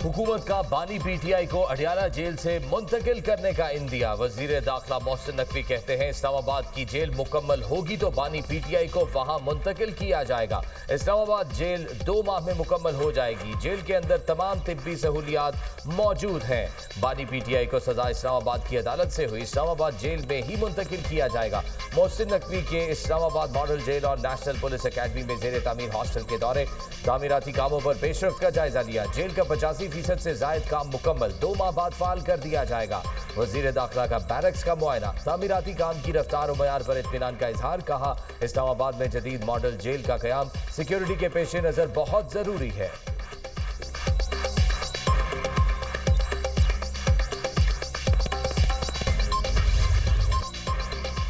हुकूमत का बानी पीटीआई को अडियाला जेल से मुंतकिल करने का इंदिया। वजीर दाखिला मोहसिन नकवी कहते हैं इस्लामाबाद की जेल मुकम्मल होगी तो बानी पीटीआई को वहां मुंतकिल किया जाएगा। इस्लामाबाद जेल 2 माह में मुकम्मल हो जाएगी। जेल के अंदर तमाम तिब्बी सहूलियात मौजूद हैं। बानी पीटीआई को सजा इस्लामाबाद की अदालत से हुई, इस्लामाबाद जेल में ही मुंतकिल किया जाएगा। मोहसिन नकवी के इस्लामाबाद मॉडल जेल और नेशनल पुलिस अकेडमी में जेर तामीर हॉस्टल के दौरे, तामीराती कामों पर पेशरफ्त का जायजा लिया। जेल का 85% से जायद काम मुकम्मल 2 माह बाद फाल कर दिया जाएगा। वजीर दाखिला का बैरक्स का मुआयना, तामीराती काम की रफ्तार और मयार पर इत्मीनान का इजहार। कहा इस्लामाबाद में जदीद मॉडल जेल का कयाम सिक्योरिटी के पेश नजर बहुत जरूरी है।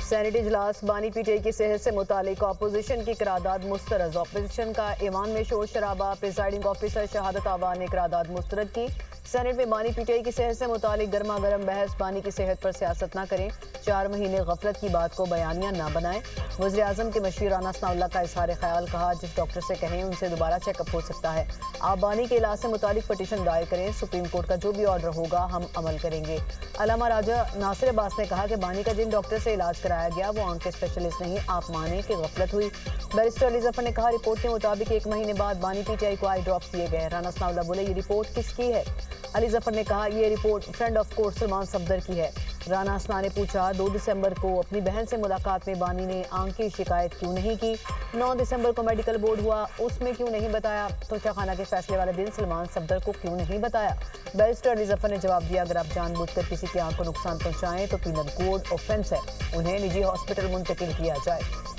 सेनेट इजलास, बानी पीटीआई की सेहत से मुतालिक अपोजिशन की करारदाद मुस्तरद। अपोजिशन का ईवान में शोर शराबा, प्रिजाइडिंग ऑफिसर शहादत आवान ने करारदाद मुस्तरद की। सेनेट में बानी पीटीआई की सेहत से मुतालिक गर्मा गर्म बहस, बानी की सेहत पर सियासत ना करें, 4 महीने गफलत की बात को बयानिया ना बनाएं। वज़ीर आज़म के मशीर राना सनाउल्लाह का इजहार ख्याल, कहा जिस डॉक्टर से कहें उनसे दोबारा चेकअप हो सकता है। आप बानी के इलाज से मुतालिक पटिशन दायर करें, सुप्रीम कोर्ट का जो भी ऑर्डर होगा हम अमल करेंगे। अलामा राजा नासिर अब्बास ने कहा कि बानी का जिन डॉक्टर से इलाज कराया गया वो आंख के स्पेशलिस्ट नहीं, आप माने कि गफलत हुई। बैरिस्टर अली जफर ने कहा रिपोर्ट के मुताबिक 1 महीने बाद बानी पीटीआई को आई ड्रॉप्स दिए गए। राना सनाउल्लाह बोले ये रिपोर्ट किसकी है? अली जफर ने कहा ये report friend of court Salman Safdar की है। राना असना ने पूछा 2 दिसंबर को अपनी बहन से मुलाकात में बानी ने आंख की शिकायत क्यों नहीं की? 9 दिसंबर को मेडिकल बोर्ड हुआ, उसमें क्यों नहीं बताया? तोशाखाना के फैसले वाले दिन सलमान सफदर को क्यों नहीं बताया? बैरिस्टर अली जफर ने जवाब दिया अगर आप जानबूझकर किसी की आंख को नुकसान पहुंचाएं तो पीनल कोड ऑफेंस है, उन्हें निजी हॉस्पिटल मुंतकिल किया जाए।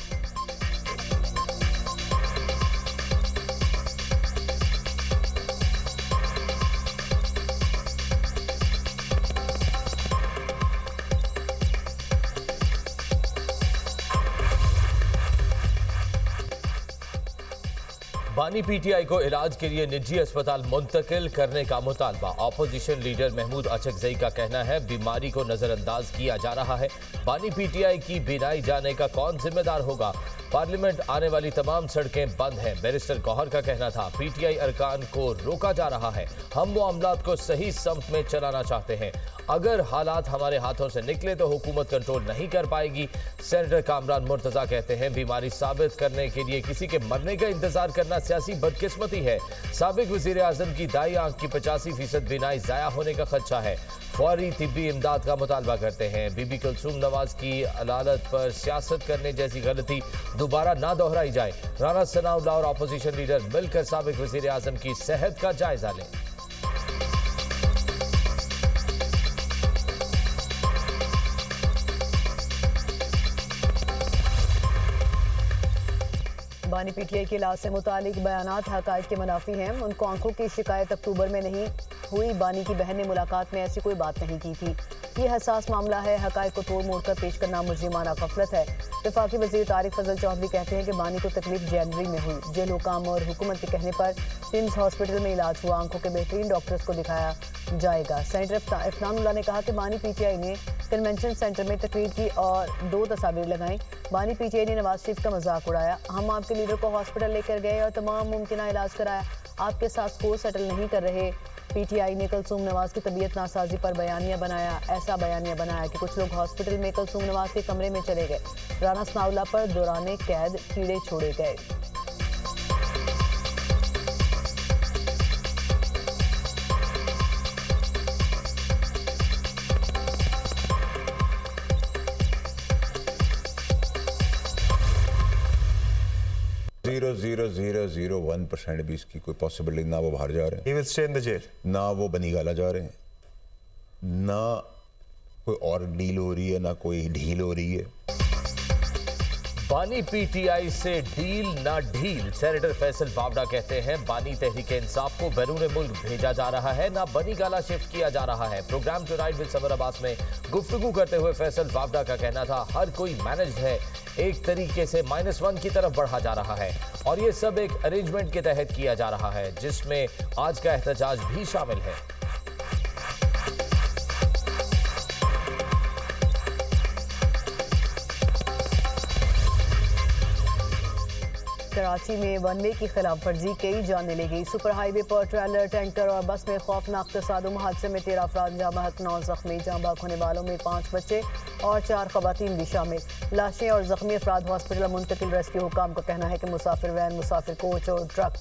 बानी पीटीआई को इलाज के लिए निजी अस्पताल मुंतकिल करने का मुतालबा। अपोजिशन लीडर महमूद अचकजई का कहना है बीमारी को नजरअंदाज किया जा रहा है। बानी पीटीआई की बिनाई जाने का कौन जिम्मेदार होगा? पार्लियामेंट आने वाली तमाम सड़कें बंद हैं। बैरिस्टर गौहर का कहना था पीटीआई अरकान को रोका जा रहा है, हम मामलात को सही समत में चलाना चाहते हैं। अगर हालात हमारे हाथों से निकले तो हुकूमत कंट्रोल नहीं कर पाएगी। सेनेटर कामरान मुर्तजा कहते हैं बीमारी साबित करने के लिए किसी के मरने का इंतजार करना सियासी बदकिस्मती है। साबिक वजीर आजम की दाई आंख की 85% बिनाई जाया होने का खदशा है। फौरी तिब्बी इमदाद का मुतालबा करते हैं। बीबी कुलसूम नवाज की अदालत पर सियासत करने जैसी गलती दोबारा ना दोहराई जाए। राना सनाउल्लाह और अपोजिशन लीडर मिलकर साबिक वजीर आजम की सेहत का जायजा लें। बानी पीटीआई के इलाज से मुतालिक बयानात हकायक के मुनाफी हैं। उनको आंखों की शिकायत अक्टूबर में नहीं हुई, बानी की बहन ने मुलाकात में ऐसी कोई बात नहीं की थी। ये हसास मामला है, हकायक को तोड़ मोड़ कर पेश करना मुजरिमाना गफलत है। वफाकी वज़ीर तारिक फजल चौधरी कहते हैं कि बानी को तकलीफ जनवरी में हुई, जेल हुकाम और हुकूमत के कहने पर सिम्स हॉस्पिटल में इलाज हुआ, आंखों के बेहतरीन डॉक्टर्स को दिखाया जाएगा। सेनेटर इफ्नानुल्लाह ने कहा कि बानी पीटीआई ने कन्वेंशन सेंटर में तकरीर की और 2 तस्वीरें लगाईं। बानी पीटीआई ने नवाज शरीफ का मजाक उड़ाया, हम आपके लीडर को हॉस्पिटल लेकर गए और तमाम मुमकिन इलाज कराया, आपके साथ स्कोर सेटल नहीं कर रहे। पीटीआई ने कुलसूम नवाज की तबीयत नासाजी पर बयानिया बनाया, ऐसा बयानिया बनाया कि कुछ लोग हॉस्पिटल में कुलसूम नवाज के कमरे में चले गए। राना सनाउल्लाह पर दौरान कैद कीड़े छोड़े गए। जीरो 0.001% भी इसकी कोई पॉसिबिलिटी ना वो बाहर जा रहे हैं। He will stay in the jail. ना वो बनीगाला जा रहे हैं, ना कोई और डील हो रही है, ना कोई ढील हो रही है। बानी पीटीआई से डील ना ढील। सेनेटर फैसल वावड़ा कहते हैं बानी तहरीक इंसाफ को बैरून मुल्क भेजा जा रहा है, ना बनी गाला शिफ्ट किया जा रहा है। Program tonight with Samar Abbas में गुफ्तगू करते हुए फैसल वावड़ा का कहना था हर कोई मैनेज्ड है, एक तरीके से -1 की तरफ बढ़ा जा रहा है और ये सब एक अरेंजमेंट के तहत किया जा रहा है जिसमें आज का एहतजाज भी शामिल है। कराची में वन वे की खिलाफ वर्जी, कई जानें ले गई। सुपर हाईवे पर ट्रेलर, टैंकर और बस में खौफनाक तसादुम। हादसे में 13 अफराद जाँ बहक, 9 जख्मी। जाँ बहक होने वालों में 5 बच्चे और 4 खवातीन भी शामिल। लाशें और जख्मी अफराद हॉस्पिटल मुंतकिल। रेस्क्यू हुकाम का कहना है कि मुसाफिर वैन, मुसाफिर कोच और ट्रक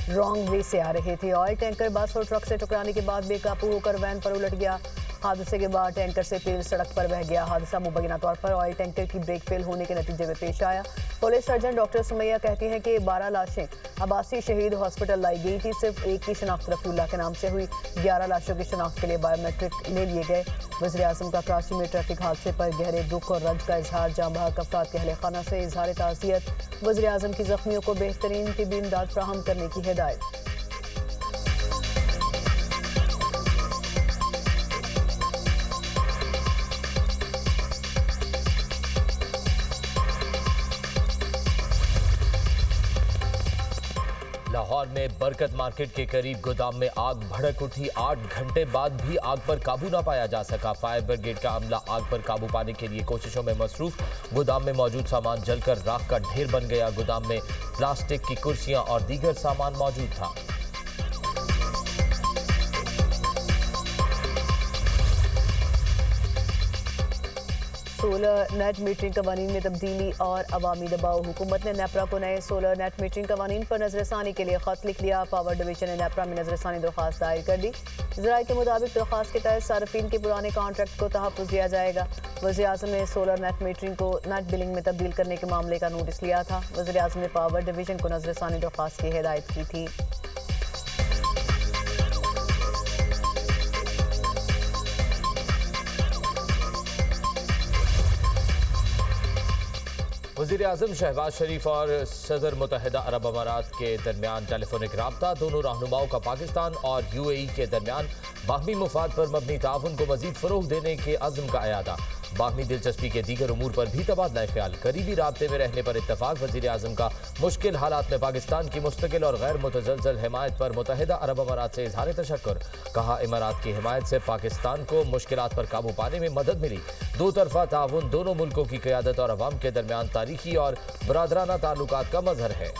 रॉन्ग वे से आ रहे थे। ऑयल टैंकर बस और ट्रक से टकराने के बाद बेकाबू होकर वैन पर उलट गया। हादसे के बाद टैंकर से तेल सड़क पर बह गया। हादसा मुबैना तौर पर ऑयल टैंकर की ब्रेक फेल होने के नतीजे में पेश आया। पुलिस सर्जन डॉक्टर सुमैया कहती हैं कि 12 लाशें अब्बासी शहीद हॉस्पिटल लाई गई थी। सिर्फ एक की शनाख्त रफीउल्लाह के नाम से हुई। 11 लाशों की शनाख्त के लिए बायोमेट्रिक ले लिए गए। वज़ीर आज़म का कराची में ट्रैफिक हादसे पर गहरे दुख और रंज का इजहार। जाँ बहक अफराद के अहले खाना से इजहार ताज़ियत। वज़ीर आज़म की जख्मियों को बेहतरीन तिब्बी इमदाद फराहम करने की हिदायत। लाहौर में बरकत मार्केट के करीब गोदाम में आग भड़क उठी। 8 घंटे बाद भी आग पर काबू न पाया जा सका। फायर ब्रिगेड का अमला आग पर काबू पाने के लिए कोशिशों में मसरूफ। गोदाम में मौजूद सामान जलकर राख का ढेर बन गया। गोदाम में प्लास्टिक की कुर्सियां और दीगर सामान मौजूद था। सोलर नेट मीटरिंग कवानीन में तब्दीली और अवामी दबाव। हुकूमत ने नेपरा को नए सोलर नेट मीटरिंग कवानीन पर नजरसानी के लिए खत लिख लिया। पावर डिवीजन ने नेपरा में नजरसानी दरख्वास्त दायर कर दी। ज़राए के मुताबिक दरख्वास्त के तहत सार्फिन के पुराने कॉन्ट्रैक्ट को तहफ़्फ़ुज़ दिया जाएगा। वज़ीर आज़म ने सोलर नेट मीटरिंग को नेट बिलिंग में तब्दील करने के मामले का नोटिस लिया था। वज़ीर आज़म ने पावर डिवीजन को नजरसानी दरख्वास्त की हिदायत की थी। वज़ीर आज़म शहबाज शरीफ और सदर मुत्तहिदा अरब अमारात के दरमियान टेलीफोनिक राब्ता। दोनों रहनुमाओं का पाकिस्तान और UAE के दरमियान बाहमी मुफाद पर मबनी ताउन को मजीद फ़रोग़ देने के अज़्म का अयादा। बाहमी दिलचस्पी के दीगर उमूर पर भी तबादला ख्याल। करीबी राब्ते में रहने पर इत्तफाक। वज़ीर आज़म का मुश्किल हालात में पाकिस्तान की मुस्तकिल और गैर मुतज़लज़ल हिमायत पर मुत्तहिदा अरब अमारात से इज़हार तशक्कुर। कहा, इमारात की हिमायत से पाकिस्तान को मुश्किलात पर काबू पाने में मदद मिली। दो तरफ़ा ताउन दोनों मुल्कों की क़यादत और अवाम के दरमियान तारीखी और बरादराना ताल्लुकात का मज़हर है।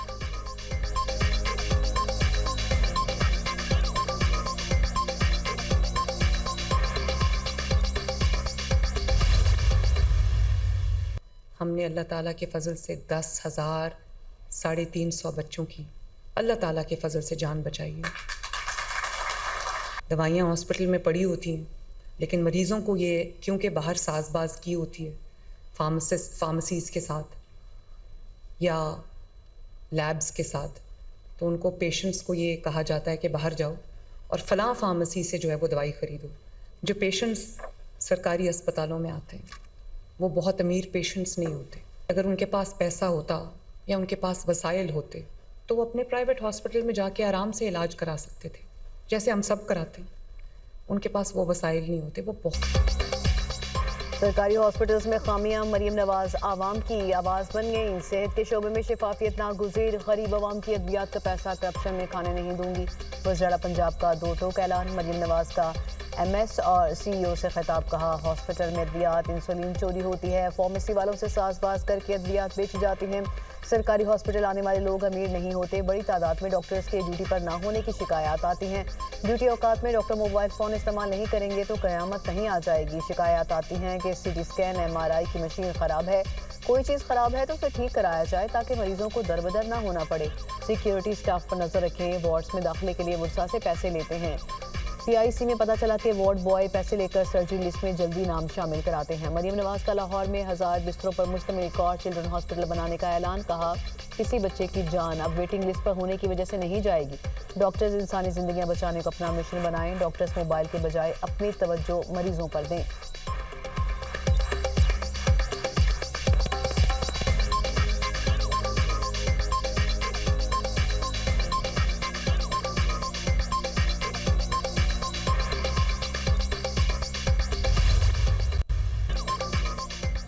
हमने अल्लाह ताला के फ़ज़ल से 10,000 350 बच्चों की अल्लाह ताला के फ़ज़ल से जान बचाई है। दवाइयाँ हॉस्पिटल में पड़ी होती हैं, लेकिन मरीज़ों को ये क्योंकि बाहर साजबाज की होती है फार्मेसीज़ के साथ या लैब्स के साथ, तो उनको पेशेंट्स को ये कहा जाता है कि बाहर जाओ और फ़लाँ फार्मेसी से जो है वो दवाई ख़रीदो। जो पेशेंट्स सरकारी अस्पतालों में आते हैं वो बहुत अमीर पेशेंट्स नहीं होते। अगर उनके पास पैसा होता या उनके पास वसाइल होते तो वो अपने प्राइवेट हॉस्पिटल में जाके आराम से इलाज करा सकते थे, जैसे हम सब कराते हैं। उनके पास वो वसाइल नहीं होते। वो बहुत सरकारी हॉस्पिटल्स में खामियां। मरीम नवाज आवाम की आवाज़ बन गई। सेहत के शोबे में शफाफियत नागुज़ीर। गरीब आवाम की अद्वियात का पैसा करप्शन में खाने नहीं दूंगी। वज़ीर पंजाब का 2 टोक ऐलान। मरीम नवाज का MS और CEO से खिताब। कहा, हॉस्पिटल में अद्वियात इंसुलिन चोरी होती है। फार्मेसी वालों से साजबाज करके अद्वियात बेची जाती हैं। सरकारी हॉस्पिटल आने वाले लोग अमीर नहीं होते। बड़ी तादाद में डॉक्टर्स के ड्यूटी पर ना होने की शिकायत आती हैं। ड्यूटी औकात में डॉक्टर मोबाइल फ़ोन इस्तेमाल नहीं करेंगे तो क़यामत नहीं आ जाएगी। शिकायत आती हैं कि CT स्कैन MRI की मशीन ख़राब है। कोई चीज़ ख़राब है तो उसे ठीक कराया जाए ताकि मरीजों को दरबदर ना होना पड़े। सिक्योरिटी स्टाफ पर नज़र रखें। वार्ड्स में दाखिले के लिए वुरसा से पैसे लेते हैं। PIC में पता चला कि वार्ड बॉय पैसे लेकर सर्जरी लिस्ट में जल्दी नाम शामिल कराते हैं। मरीम नवाज का लाहौर में 1000 बिस्तरों पर मुश्तमिल एक और चिल्ड्रन हॉस्पिटल बनाने का ऐलान। कहा, किसी बच्चे की जान अब वेटिंग लिस्ट पर होने की वजह से नहीं जाएगी। डॉक्टर्स इंसानी ज़िंदगियां बचाने को अपना मिशन बनाएं। डॉक्टर्स मोबाइल के बजाय अपनी तवज्जो मरीजों पर दें।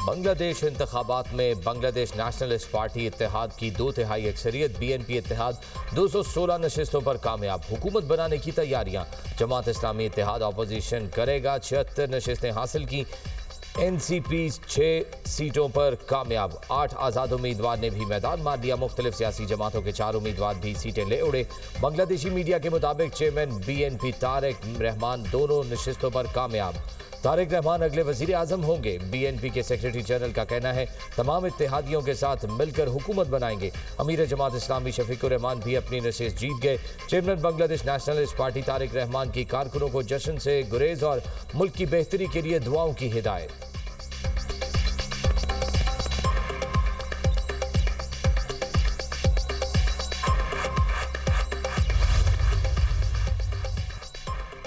बांग्लादेश इंतखाबात में बांग्लादेश नेशनलिस्ट पार्टी इत्तेहाद की 2/3 अक्सरियत। BNP इत्तेहाद 216 नशिस्तों पर कामयाब। हुकूमत बनाने की तैयारियां। जमात इस्लामी इत्तेहाद अपोजिशन करेगा। 76 नशिस्तें हासिल की। एनसीपी 6 सीटों पर कामयाब, 8 आजाद उम्मीदवार ने भी मैदान मार दिया। मुख्तलिफ सियासी जमातों के 4 उम्मीदवार भी सीटें ले उड़े। बांग्लादेशी मीडिया के मुताबिक चेयरमैन बीएनपी तारिक रहमान दोनों नशिस्तों पर कामयाब। तारिक रहमान अगले वजीर आजम होंगे। बीएनपी के सेक्रेटरी जनरल का कहना है तमाम इत्तेहादियों के साथ मिलकर हुकूमत बनाएंगे। अमीर जमात इस्लामी शफीकुर रहमान भी अपनी नशिस्त जीत गए। Chairman Bangladesh nationalist party Tariq Rahman की कारकुनों को जश्न से गुरेज और मुल्क की बेहतरी के लिए दुआओं की हिदायत।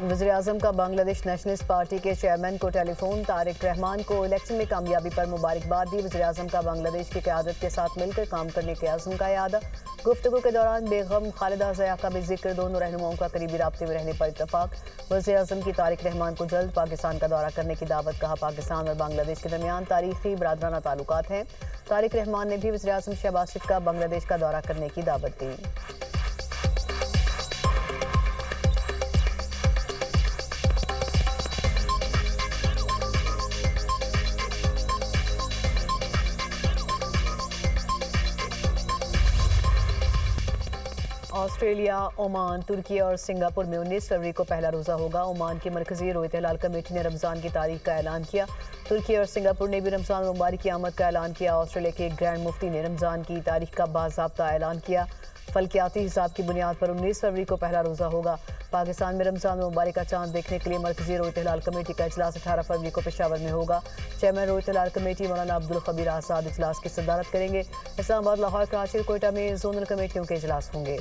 वज़ीर-ए-आज़म का बांग्लादेश नेशनलिस्ट पार्टी के चेयरमैन को टेलीफोन। तारिक रहमान को इलेक्शन में कामयाबी पर मुबारकबाद दी। वज़ीर-ए-आज़म का बांग्लादेश की क़यादत के साथ मिलकर काम करने के अज़्म का यादा। गुफ्तगू के दौरान बेगम खालिदा ज़िया का भी जिक्र। दोनों रहनुमाओं का करीबी राब्ते में रहने पर इत्तफाक। वज़ीर-ए-आज़म की तारिक रहमान को जल्द पाकिस्तान का दौरा करने की दावत। कहा पाकिस्तान और बांग्लादेश के दरमियान तारीखी बरादराना ताल्लुकात हैं। तारिक रहमान ने भी वज़ीर-ए-आज़म शहबाज शरीफ का बांग्लादेश का दौरा करने की दावत दी। ऑस्ट्रेलिया, ओमान, तुर्की और सिंगापुर में 19 फरवरी को पहला रोज़ा होगा। ओमान की मरकजी रोज़े हिलाल कमेटी ने रमज़ान की तारीख का ऐलान किया। तुर्की और सिंगापुर ने भी रमज़ान मुबारक की आमद का ऐलान किया। ऑस्ट्रेलिया के ग्रैंड मुफ्ती ने रमज़ान की तारीख का बाज़ाब्ता ऐलान किया। फल्कियाती हिसाब की बुनियाद पर 19 फरवरी को पहला रोज़ा होगा। पाकिस्तान में रमज़ान मुबारक का चांद देखने के लिए मरकजी रोज़े हिलाल कमेटी का इजलास 18 फरवरी को पेशावर में होगा। चेयरमैन रोज़े हिलाल कमेटी मौलाना अब्दुल खबीर आज़ाद इजलास की सदारत करेंगे। इस्लामाबाद, लाहौर, कराची और कोयटा में जोनल कमेटियों के इजलास होंगे।